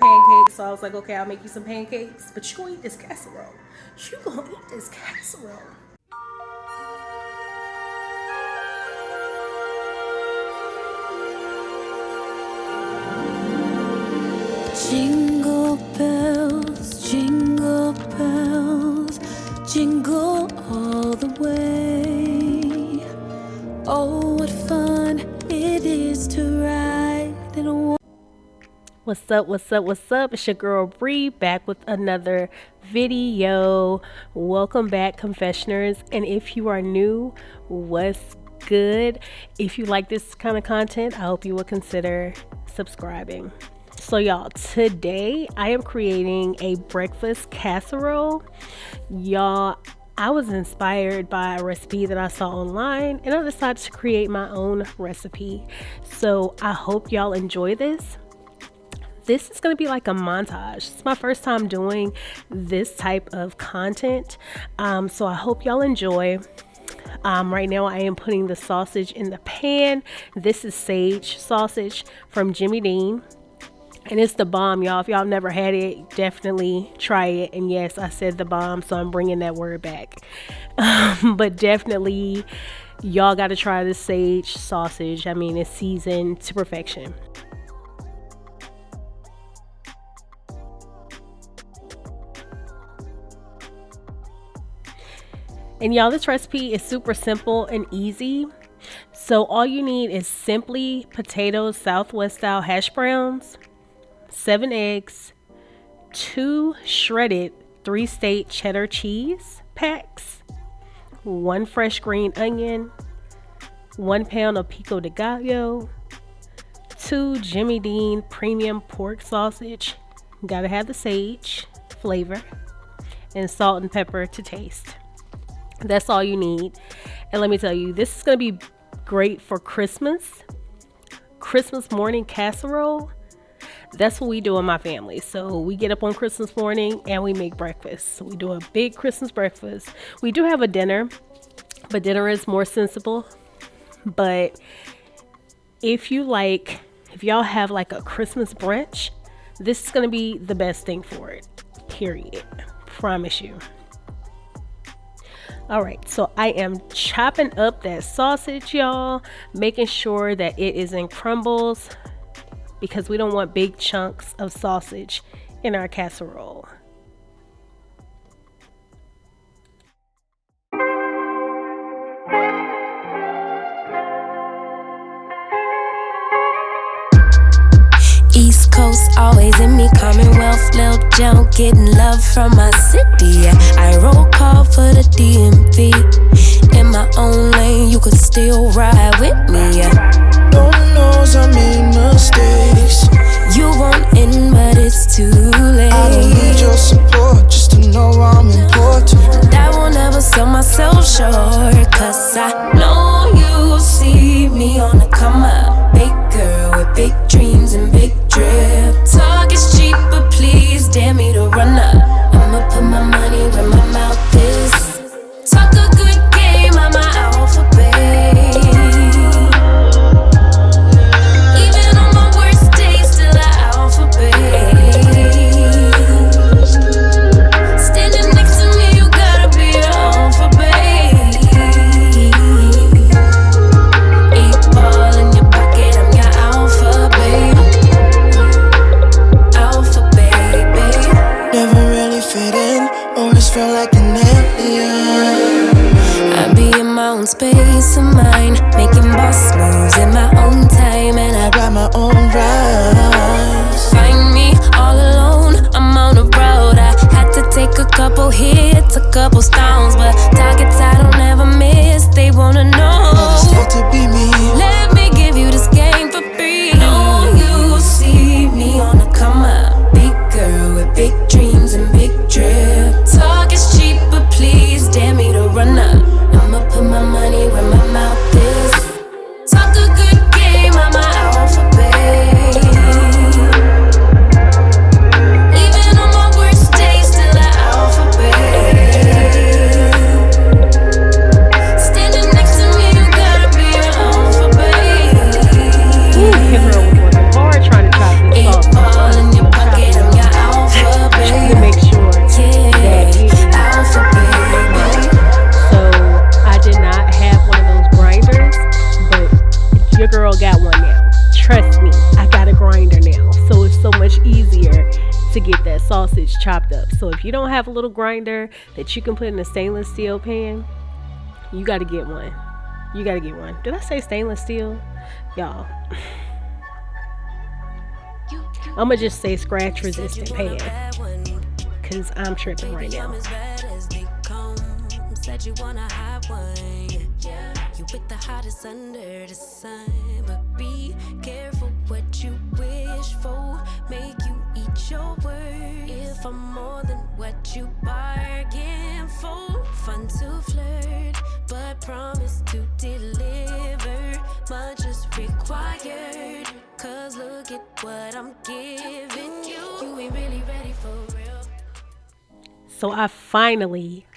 pancakes, so I was like, okay, I'll make you some pancakes, but you gonna eat this casserole. You gonna eat this casserole. Jingle bells, jingle all the way. Oh, what fun it is to ride in a... What's up? It's your girl Bree back with another video. Welcome back, confessioners. And if you are new, what's good? If you like this kind of content, I hope you will consider subscribing. So y'all, today I am creating a breakfast casserole. Y'all, I was inspired by a recipe that I saw online and I decided to create my own recipe. So I hope y'all enjoy this. This is going to be like a montage. It's my first time doing this type of content. So I hope y'all enjoy. Right now I am putting the sausage in the pan. This is sage sausage from Jimmy Dean. And it's the bomb, y'all. If y'all never had it, definitely try it. And yes, I said the bomb, so I'm bringing that word back. But definitely, y'all got to try this sage sausage. I mean, it's seasoned to perfection. And y'all, this recipe is super simple and easy. So all you need is simply potatoes, Southwest style hash browns, 7 eggs, 2 shredded 3-state cheddar cheese packs, 1 fresh green onion, 1 pound of Pico di Gallo, 2 Jimmy Dean premium pork sausage, gotta have the sage flavor, and salt and pepper to taste. That's all you need. And let me tell you, this is gonna be great for Christmas morning casserole. That's what we do in my family. So we get up on Christmas morning and we make breakfast. So we do a big Christmas breakfast. We do have a dinner, but dinner is more sensible. But if y'all have like a Christmas brunch, this is going to be the best thing for it, period. Promise you. All right, so I am chopping up that sausage, y'all, making sure that it is in crumbles, because we don't want big chunks of sausage in our casserole. East Coast always in me, Commonwealth, Lil Joe, getting love from my city. Yeah. I roll call for the DMV. In my own lane, you could still ride with me. Yeah. Lord knows I made mistakes. You want in, but it's too late. I don't need your support just to know I'm important. I will never sell myself short, cause I know you see me on the come up. Big girl with big dreams and big drip. Talk is cheap, but please dare me to run up. I'ma put my money where my mouth is. Talk a good game, I'm my alphabet. Even on my worst days, still an alphabet. Standing next to me, you gotta be an alphabet. 8 ball in your pocket, I'm your alphabet. Alphabet, baby. Never really fit in, always felt like an alien. I be in my own space of mind, making boss moves in my own time, and I Write my own rhymes. find me all alone. I'm on the road. I had to take a couple hits, a couple stones, but targets I don't ever miss. They wanna know. It's not to be me. Let me give you this game for free. No, you see me on the come up. Big girl with big dreams and big drip. Talk is cheap, but please dare me to run up. I'ma put my money where my mouth is. Talk a good game, I'm my alphabet. Even on my worst days, still an alphabet. much easier to get that sausage chopped up. So if you don't have a little grinder that you can put in a stainless steel pan, you got to get one. You got to get one. Did I say stainless steel? Y'all. I'm going to just say scratch resistant pan, because I'm tripping right now. Said you wanna have one. You with the hottest under the sun, but be careful what you wish for. Make you eat your words. If I'm more than what you bargain for, fun to flirt, but promise to deliver. Much is required, 'cause look at what I'm giving you. You ain't really ready for real. So I finally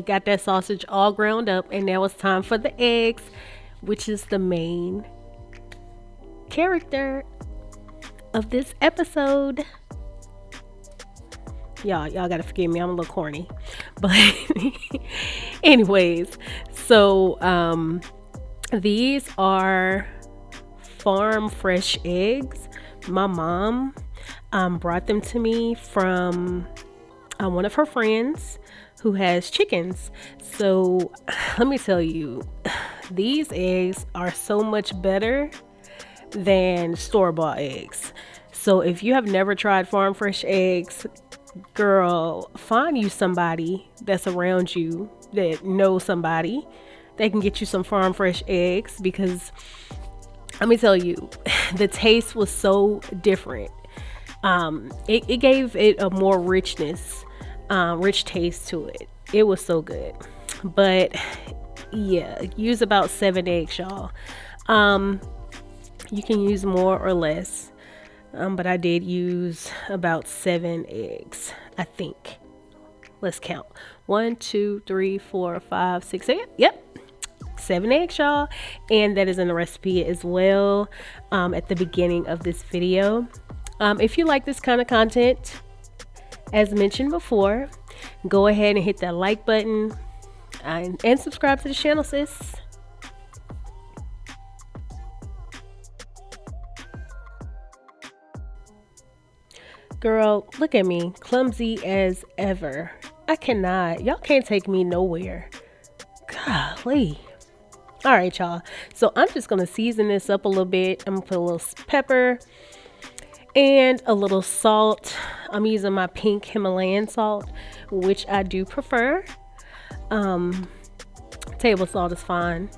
got that sausage all ground up, and now it's time for the eggs, which is the main character of this episode. Y'all gotta forgive me, I'm a little corny, but anyways, so these are farm fresh eggs. My mom brought them to me from one of her friends who has chickens. So let me tell you, these eggs are so much better than store-bought eggs. So if you have never tried farm fresh eggs, girl, find you somebody that's around you that knows somebody that can get you some farm fresh eggs, because let me tell you, the taste was so different. It gave it a more rich taste to it. It was so good. But yeah, use about 7 eggs, y'all. You can use more or less, but I did use about 7 eggs, I think. Let's count. 1, 2, 3, 4, 5, 6, 8. Yep, 7 eggs, y'all. And that is in the recipe as well, at the beginning of this video. If you like this kind of content, as mentioned before, go ahead and hit that like button and subscribe to the channel, sis. Girl, look at me, clumsy as ever. I cannot. Y'all can't take me nowhere. Golly. All right, y'all. So I'm just going to season this up a little bit. I'm going to put a little pepper and a little salt. I'm using my pink Himalayan salt, which I do prefer. Table salt is fine.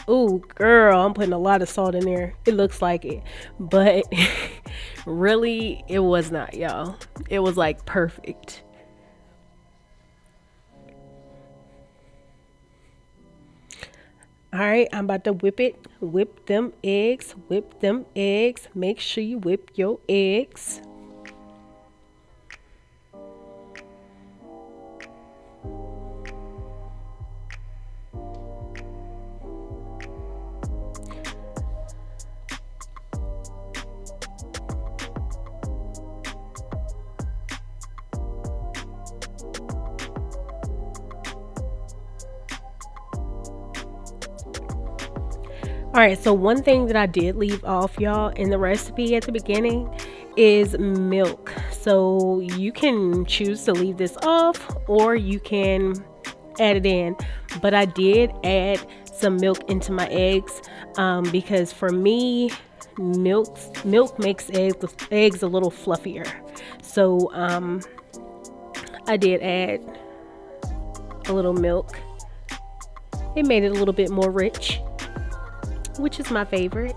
Ooh, girl, I'm putting a lot of salt in there. It looks like it, but really, it was not, y'all. It was like perfect. All right, I'm about to whip it. Whip them eggs. Whip them eggs. Make sure you whip your eggs. All right, so one thing that I did leave off, y'all, in the recipe at the beginning is milk. So you can choose to leave this off or you can add it in. But I did add some milk into my eggs because for me, milk makes eggs a little fluffier. So I did add a little milk. It made it a little bit more rich, which is my favorite.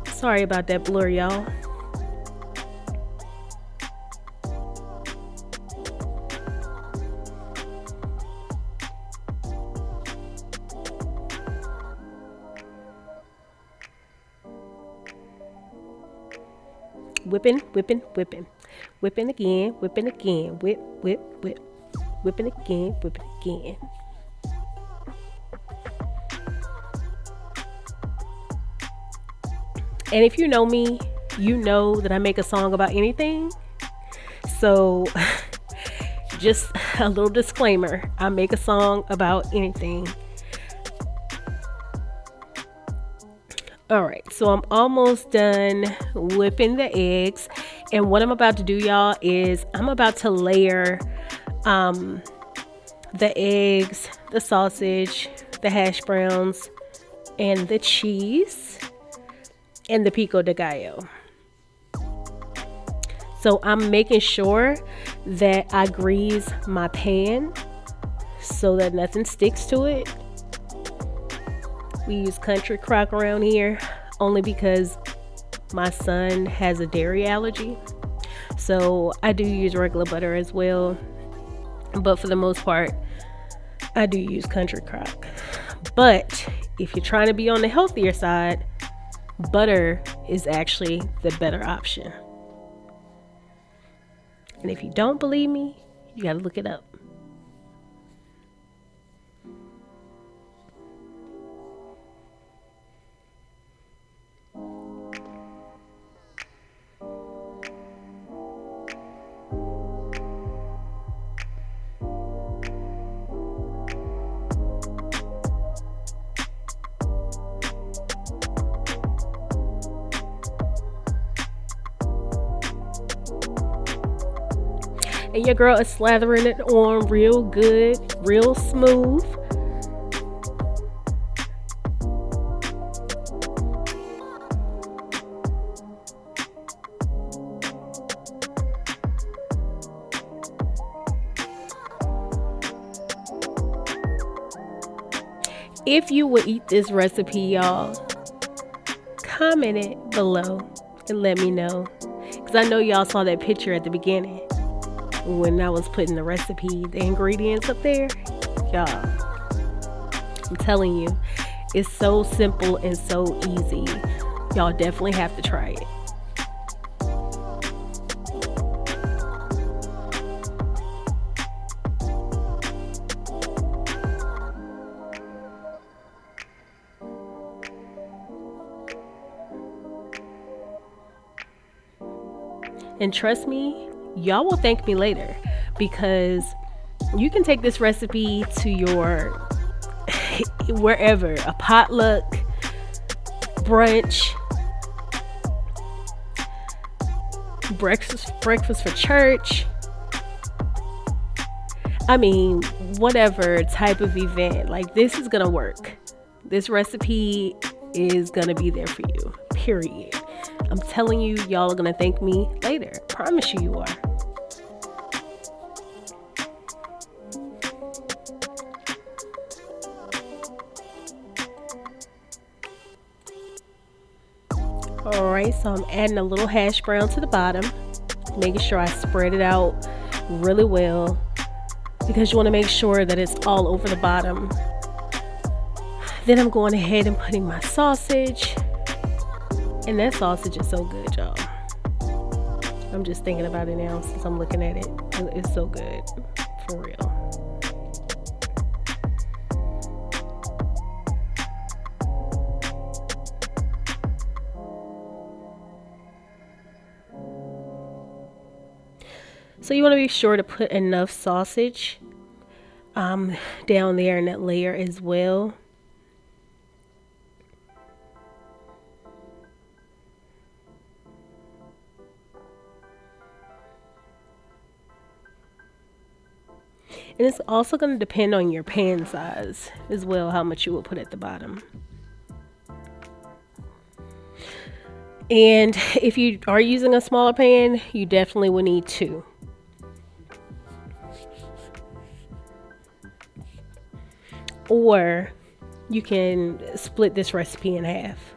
Sorry about that blur, y'all. Whipping, whipping, whipping. Whipping again, whipping again. Whip, whip, whip. Whipping again, whipping again. And if you know me, you know that I make a song about anything. So just a little disclaimer, I make a song about anything. Alright, so I'm almost done whipping the eggs. And what I'm about to do, y'all, is I'm about to layer the eggs, the sausage, the hash browns, and the cheese, and the pico de gallo. So I'm making sure that I grease my pan so that nothing sticks to it. We use country crock around here only because my son has a dairy allergy. So I do use regular butter as well. But for the most part, I do use country crock. But if you're trying to be on the healthier side, butter is actually the better option. And if you don't believe me, you gotta look it up. And your girl is slathering it on real good, real smooth. If you would eat this recipe, y'all, comment it below and let me know. Because I know y'all saw that picture at the beginning when I was putting the recipe, the ingredients up there. Y'all, I'm telling you, it's so simple and so easy. Y'all definitely have to try it. And trust me, y'all will thank me later, because you can take this recipe to your wherever, a potluck, brunch, breakfast for church. I mean, whatever type of event, like, this is gonna work. This recipe is gonna be there for you, period. I'm telling you, y'all are gonna thank me later. I promise you, you are. Alright, so I'm adding a little hash brown to the bottom, making sure I spread it out really well, because you want to make sure that it's all over the bottom. Then I'm going ahead and putting my sausage. And that sausage is so good, y'all. I'm just thinking about it now since I'm looking at it. It's so good, for real. So you want to be sure to put enough sausage down there in that layer as well. And it's also going to depend on your pan size as well, how much you will put at the bottom. And if you are using a smaller pan, you definitely will need 2. Or you can split this recipe in half.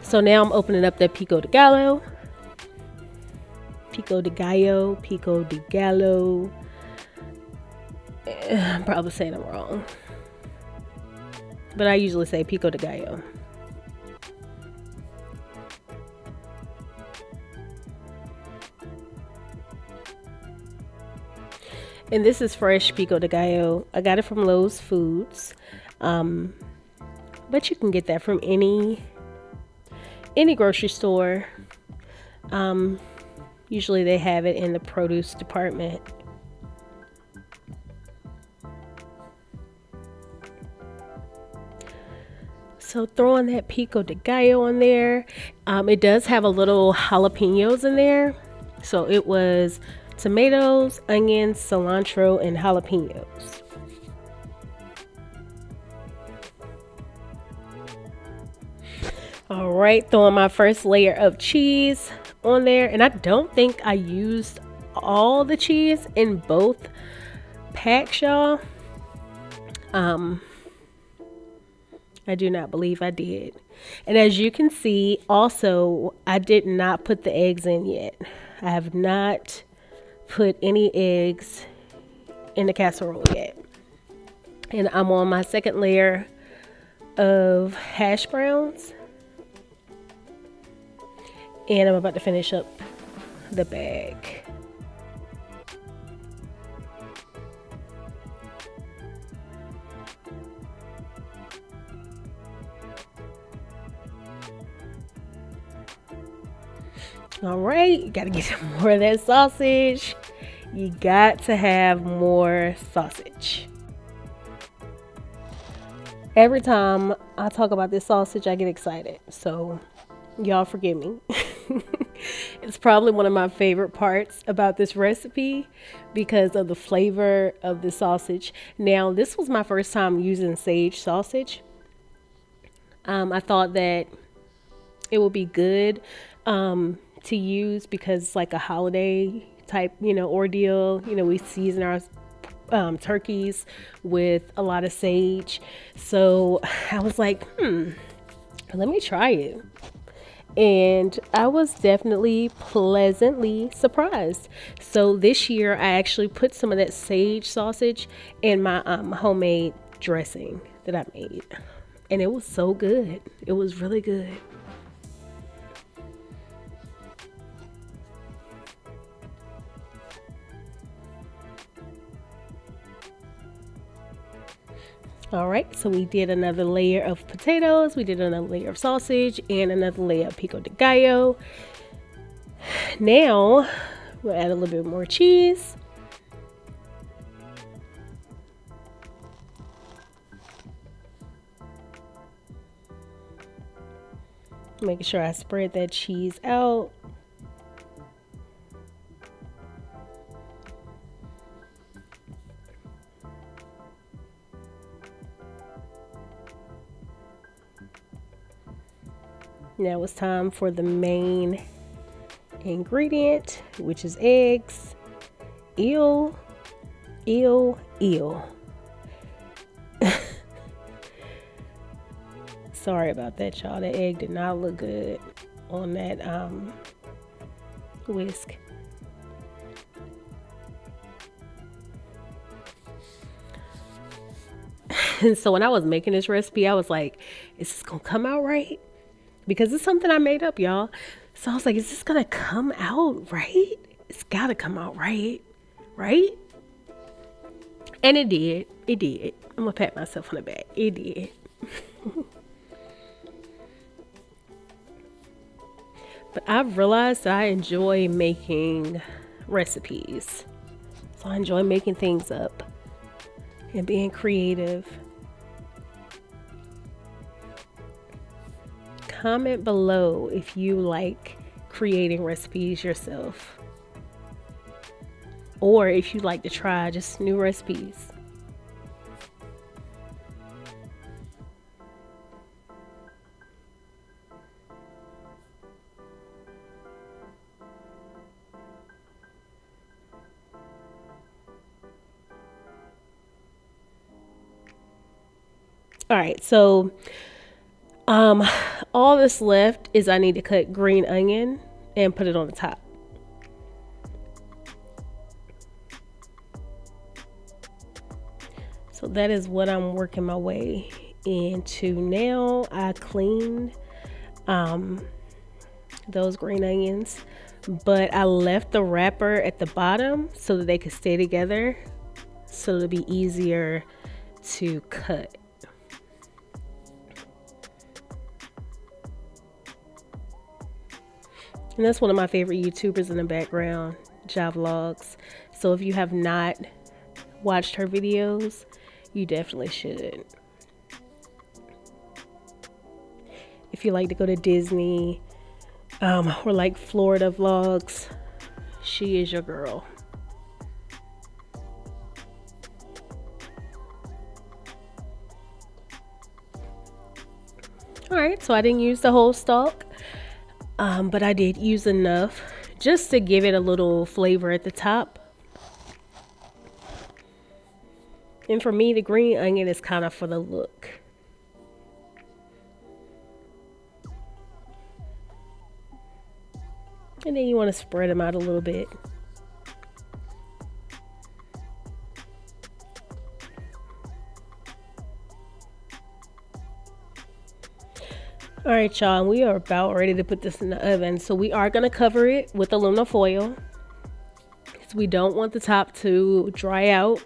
So now I'm opening up that pico de gallo. Pico de gallo, pico de gallo. I'm probably saying it wrong, but I usually say pico de gallo. And this is fresh pico de gallo. I got it from Lowe's Foods. but you can get that from any grocery store. Usually they have it in the produce department. So throwing that Pico de Gallo in there. It does have a little jalapenos in there. So it was tomatoes, onions, cilantro, and jalapenos. All right, throwing my first layer of cheese on there. And I don't think I used all the cheese in both packs, y'all. I do not believe I did. And as you can see, also, I did not put the eggs in yet. I have not put any eggs in the casserole yet. And I'm on my second layer of hash browns. And I'm about to finish up the bag. All right, you gotta get some more of that sausage. You got to have more sausage. Every time I talk about this sausage, I get excited. So y'all forgive me. It's probably one of my favorite parts about this recipe because of the flavor of the sausage. Now, this was my first time using sage sausage. I thought that it would be good to use because it's like a holiday type, ordeal. We season our turkeys with a lot of sage. So I was like, let me try it. And I was definitely pleasantly surprised. So this year I actually put some of that sage sausage in my homemade dressing that I made. And it was so good. It was really good. All right, so we did another layer of potatoes, we did another layer of sausage, and another layer of Pico de Gallo. Now, we'll add a little bit more cheese. Making sure I spread that cheese out. Now it's time for the main ingredient, which is eggs. Ew, ew, ew. Sorry about that, y'all. The egg did not look good on that whisk. And so when I was making this recipe, I was like, is this gonna come out right? Because it's something I made up, y'all. So I was like, is this gonna come out right? It's gotta come out right? Right? And it did. It did. I'm gonna pat myself on the back. It did. But I've realized that I enjoy making recipes. So I enjoy making things up and being creative. Comment below if you like creating recipes yourself, or if you like to try just new recipes. All right, so all that's left is I need to cut green onion and put it on the top. So that is what I'm working my way into now. I cleaned those green onions, but I left the wrapper at the bottom so that they could stay together, so it'll be easier to cut. And that's one of my favorite YouTubers in the background, Vlogs. So if you have not watched her videos, you definitely should. If you like to go to Disney or like Florida vlogs, she is your girl. Alright, so I didn't use the whole stalk, but I did use enough just to give it a little flavor at the top. And for me, the green onion is kind of for the look. And then you want to spread them out a little bit. All right, y'all, we are about ready to put this in the oven. So we are going to cover it with aluminum foil, because we don't want the top to dry out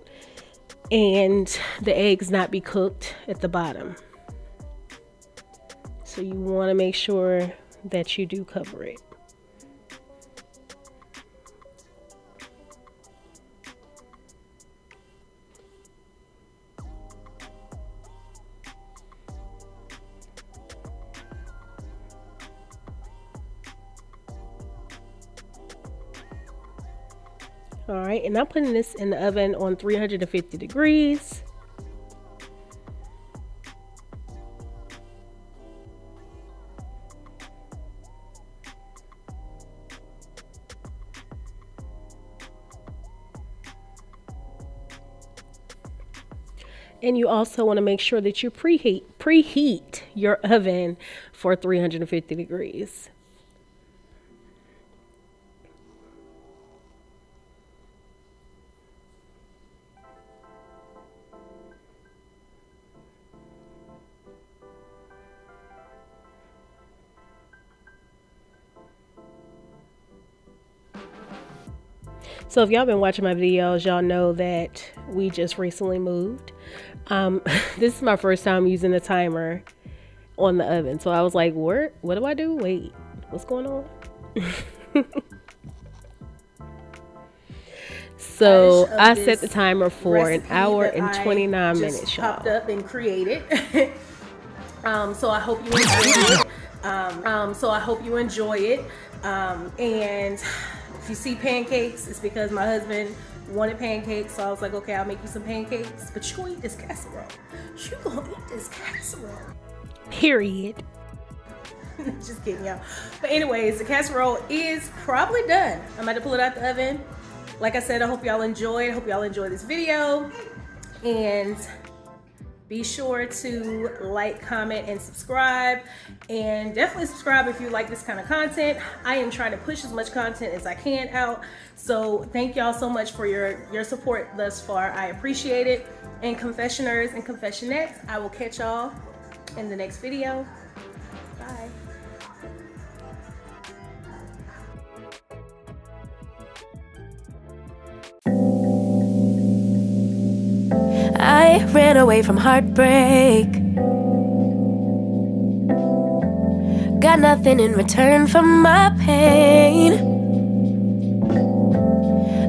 and the eggs not be cooked at the bottom. So you want to make sure that you do cover it. All right, and I'm putting this in the oven on 350 degrees. And you also want to make sure that you preheat your oven for 350 degrees. So if y'all been watching my videos, y'all know that we just recently moved. This is my first time using a timer on the oven. So I was like, what do I do? Wait, what's going on? So I set the timer for an hour and 29 minutes, y'all. Popped up and created. So I hope you enjoy it. And if you see pancakes, it's because my husband wanted pancakes. So I was like, okay, I'll make you some pancakes. But you gonna eat this casserole. You gonna eat this casserole. Period. Just kidding, y'all. But anyways, the casserole is probably done. I'm about to pull it out the oven. Like I said, I hope y'all enjoy it. I hope y'all enjoy this video. And be sure to like, comment, and subscribe. And definitely subscribe if you like this kind of content. I am trying to push as much content as I can out. So thank y'all so much for your support thus far. I appreciate it. And confessioners and confessionettes, I will catch y'all in the next video. Bye. I ran away from heartbreak. Got nothing in return for my pain.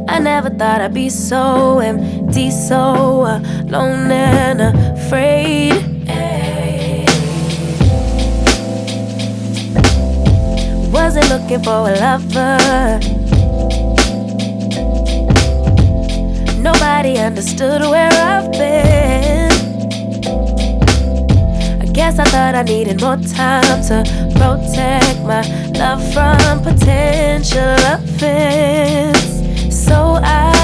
I never thought I'd be so empty, so alone and afraid. Wasn't looking for a lover. Nobody understood where I've been. I guess I thought I needed more time to protect my love from potential offense. So I